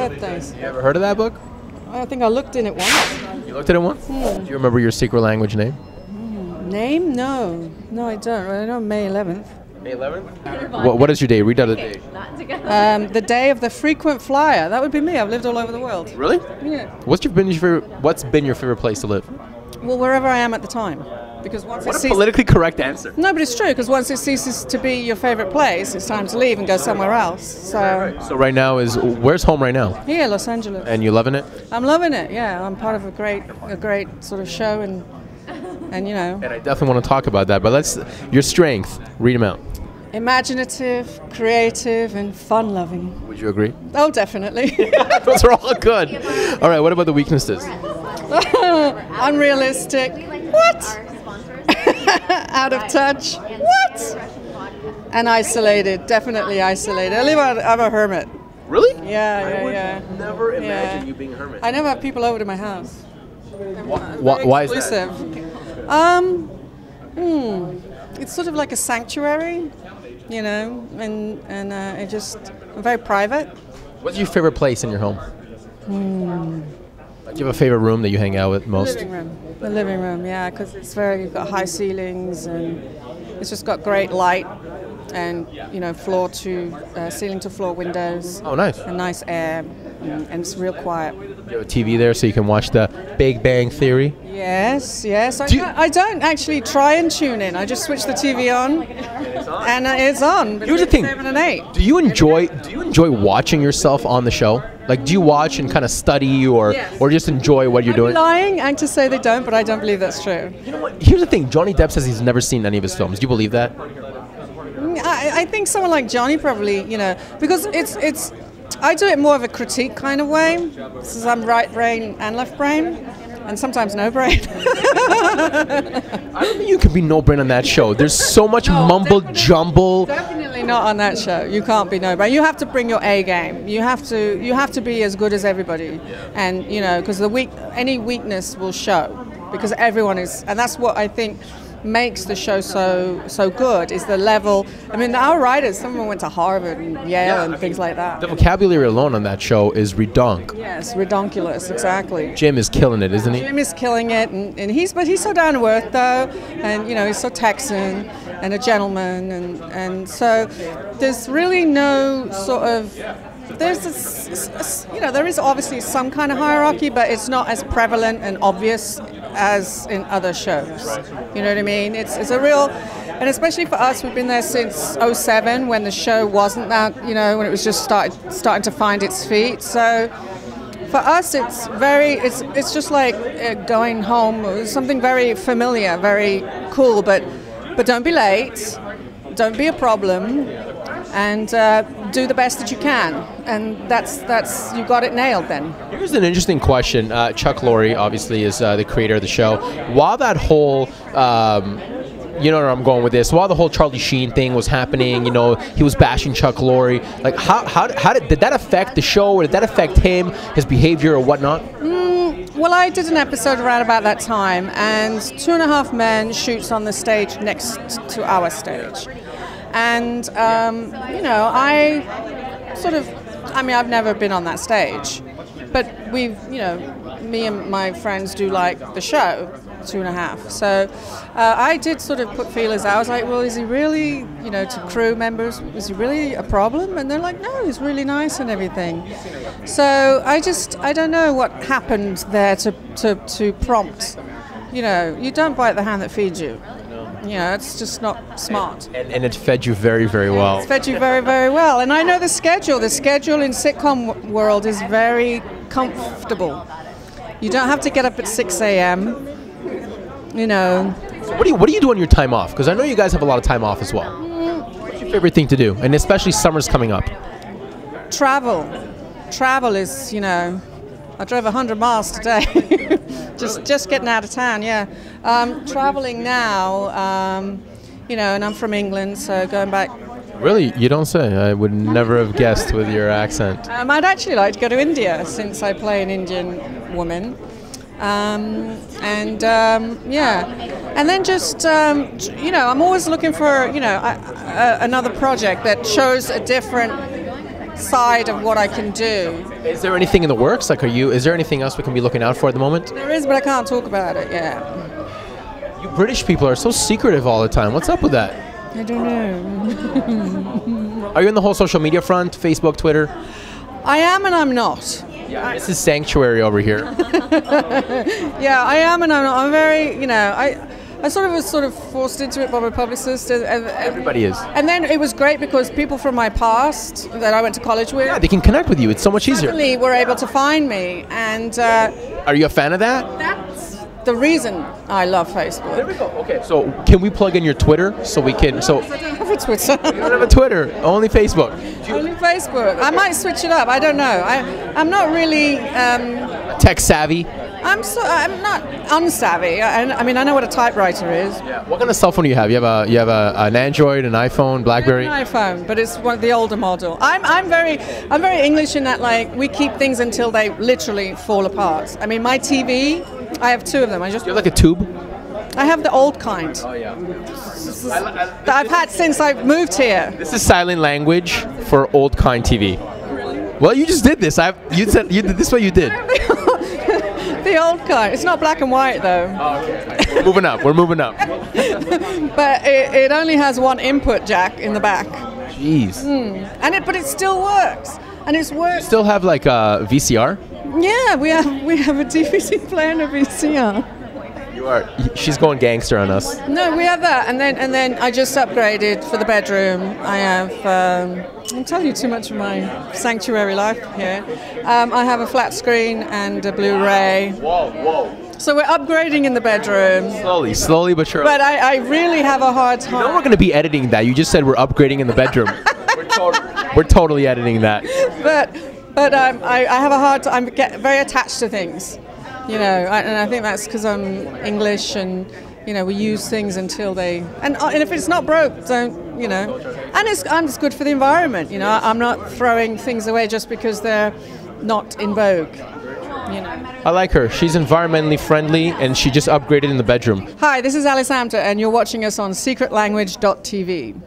good, thanks. You ever heard of that book? I think I looked in it once. You looked at it once? Do you remember your secret language name? Name? No. No, I don't. I know May 11th. May 11th? What is your day? Read out the date. The day of the frequent flyer. That would be me. I've lived all over the world. Really? Yeah. What's been your favorite place to live? Well, wherever I am at the time. Because once What a politically correct answer. No, but it's true, because once it ceases to be your favorite place, it's time to leave and go somewhere else. So right now where's home right now? Here, Los Angeles. And you loving it? I'm loving it, yeah. I'm part of a great sort of show, and you know. And I definitely want to talk about that, but your strength, read them out. Imaginative, creative, and fun-loving. Would you agree? Oh, definitely. Those are all good. All right, what about the weaknesses? Unrealistic. What? Out of touch. What? And isolated. Definitely isolated. I'm a hermit. Really? Yeah. Never imagine you being a hermit. I never have people over to my house. Why is that? It's sort of like a sanctuary, you know, and I'm very private. What's your favorite place in your home? Do you have a favorite room that you hang out with most? The living room, yeah, because it's you've got high ceilings, and it's just got great light, and you know, ceiling to floor windows. Oh, nice. And nice air, and it's real quiet. You have a TV there so you can watch the Big Bang Theory? Yes. I don't actually try and tune in. I just switch the TV on, and it's on. Here's the thing. 7 and 8. Do you enjoy watching yourself on the show? Like, do you watch and kind of study or just enjoy what you're doing? Lying and to say they don't, but I don't believe that's true. You know what? Here's the thing. Johnny Depp says he's never seen any of his films. Do you believe that? I think someone like Johnny probably, you know, because it's. I do it more of a critique kind of way, because I'm right brain and left brain, and sometimes no brain. I don't think you can be no brain on that show. There's so much mumble jumble. Definitely not on that show. You can't be no brain. You have to bring your A game. You have to be as good as everybody, and you know, because any weakness will show, because everyone is, and that's what I think makes the show so good, is the level. I mean, our writers, some of them went to Harvard and Yale and things like that. The vocabulary alone on that show is redonk. Yes, redonkulous, exactly. Jim is killing it, isn't he? Jim is killing it, and he's so down to earth though, and you know, he's so Texan and a gentleman, and so there's really no sort of. There's there is obviously some kind of hierarchy, but it's not as prevalent and obvious as in other shows. You know what I mean? It's a real, and especially for us, we've been there since '07 when the show wasn't that, you know, when it was just starting to find its feet. So for us, it's just like going home. It was something very familiar, very cool, but don't be late, don't be a problem, and do the best that you can, and that's you got it nailed then. Here's an interesting question. Chuck Lorre obviously is the creator of the show. While that whole you know where I'm going with this. While the whole Charlie Sheen thing was happening, you know, he was bashing Chuck Lorre. Like, how did that affect the show, or did that affect him, his behavior, or whatnot? Well, I did an episode around about that time, and 2.5 Men shoots on the stage next to our stage. And, you know, I've never been on that stage, but we've, you know, me and my friends do like the show, 2.5. So I did sort of put feelers out. I was like, well, is he really, you know, to crew members, is he really a problem? And they're like, no, he's really nice and everything. So I don't know what happened there to prompt, you know, you don't bite the hand that feeds you. You know, it's just not smart. And it fed you very, very well. It's fed you very, very well. And I know the schedule. The schedule in sitcom world is very comfortable. You don't have to get up at 6 a.m., you know. So what do you do on your time off? Because I know you guys have a lot of time off as well. What's your favorite thing to do? And especially summer's coming up. Travel. Travel is, you know, I drove 100 miles today. Just getting out of town, yeah. Traveling now, you know, and I'm from England, so going back. Really? You don't say. I would never have guessed with your accent. I'd actually like to go to India, since I play an Indian woman. Yeah. And then just, you know, I'm always looking for, you know, another project that shows a different side of what I can do. Is there anything in the works? Like, is there anything else we can be looking out for at the moment? There is, but I can't talk about it yet. You British people are so secretive all the time. What's up with that? I don't know. Are you in the whole social media front? Facebook, Twitter? I am and I'm not. Yeah, this is sanctuary over here. Yeah, I am and I'm not. I'm very, I was forced into it by my publicist. Everybody is. And then it was great because people from my past that I went to college with, Yeah, they can connect with you. It's so much easier. suddenly were able to find me. And Are you a fan of that? that's the reason I love Facebook. There we go. Okay. So can we plug in your Twitter so we can? So I don't have a Twitter. you don't have a Twitter, only Facebook. Only Facebook. I might switch it up. I don't know. I'm not really. Tech savvy. I'm not unsavvy. I mean, I know what a typewriter is. Yeah. What kind of cell phone do you have? You have an Android, an iPhone, BlackBerry. An iPhone, but it's one of the older model. I'm very English in that, like, we keep things until they literally fall apart. I mean, my TV, I have two of them. You have like a tube. I have the old kind Oh yeah. that I've had since I moved here. This is silent language for old kind TV. Well, you just did this. You said you did this. What you did. The old kind. It's not black and white though. Oh, okay. We're moving up. We're moving up. But it only has one input jack in the back. Jeez. But it still works. And it's worked. Still have like a VCR? Yeah, we have a DVD player and a VCR. She's going gangster on us. No, we have that, and then I just upgraded for the bedroom. I have. I'm telling you too much of my sanctuary life here. I have a flat screen and a Blu-ray. Whoa. So we're upgrading in the bedroom. Slowly but surely. But I really have a hard time. You know we're going to be editing that. You just said we're upgrading in the bedroom. We're totally editing that. But I have a hard time. I get very attached to things. And I think that's because I'm English, and we use things until they and if it's not broke, don't and it's good for the environment. I'm not throwing things away just because they're not in vogue. I like her. She's environmentally friendly, and she just upgraded in the bedroom. Hi, this is Alice Amter, and you're watching us on secretlanguage.tv.